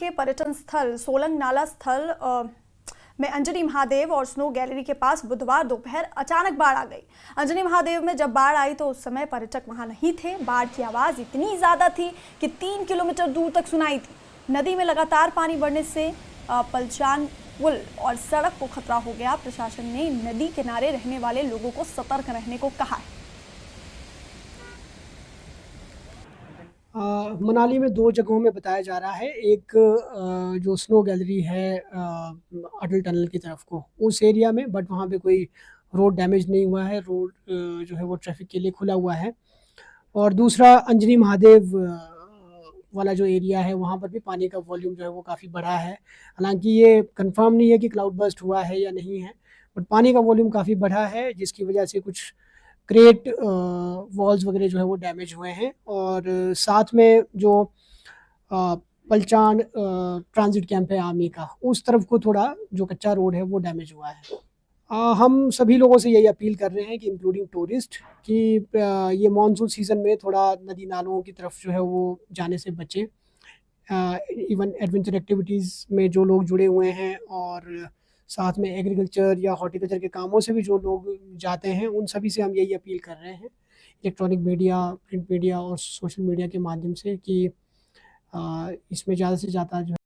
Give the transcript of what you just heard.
के पर्यटन स्थल सोलंग नाला स्थल में अंजनी महादेव और स्नो गैलरी के पास बुधवार दोपहर अचानक बाढ़ आ गई। अंजनी महादेव में जब बाढ़ आई तो उस समय पर्यटक वहां नहीं थे। बाढ़ की आवाज इतनी ज्यादा थी कि 3 किलोमीटर दूर तक सुनाई थी। नदी में लगातार पानी बढ़ने से पलचान पुल और सड़क को खतरा हो गया। प्रशासन ने नदी किनारे रहने वाले लोगों को सतर्क रहने को कहा है। मनाली में 2 जगहों में बताया जा रहा है। एक जो स्नो गैलरी है अटल टनल की तरफ को उस एरिया में, बट वहाँ पे कोई रोड डैमेज नहीं हुआ है। रोड जो है वो ट्रैफिक के लिए खुला हुआ है। और दूसरा अंजनी महादेव वाला जो एरिया है वहाँ पर भी पानी का वॉल्यूम जो है वो काफ़ी बढ़ा है। हालांकि ये कंफर्म नहीं है कि क्लाउड बर्स्ट हुआ है या नहीं है, बट पानी का वॉल्यूम काफ़ी बढ़ा है, जिसकी वजह से कुछ क्रेट वॉल्स वगैरह जो है वो डैमेज हुए हैं। और साथ में जो पलचान ट्रांजिट कैंप है आर्मी का, उस तरफ को थोड़ा जो कच्चा रोड है वो डैमेज हुआ है। हम सभी लोगों से यही अपील कर रहे हैं कि इंक्लूडिंग टूरिस्ट कि ये मानसून सीज़न में थोड़ा नदी नालों की तरफ जो है वो जाने से बचें। इवन एडवेंचर एक्टिविटीज़ में जो लोग जुड़े हुए हैं और साथ में एग्रीकल्चर या हॉर्टिकल्चर के कामों से भी जो लोग जाते हैं, उन सभी से हम यही अपील कर रहे हैं इलेक्ट्रॉनिक मीडिया, प्रिंट मीडिया और सोशल मीडिया के माध्यम से कि इसमें ज़्यादा से ज़्यादा जो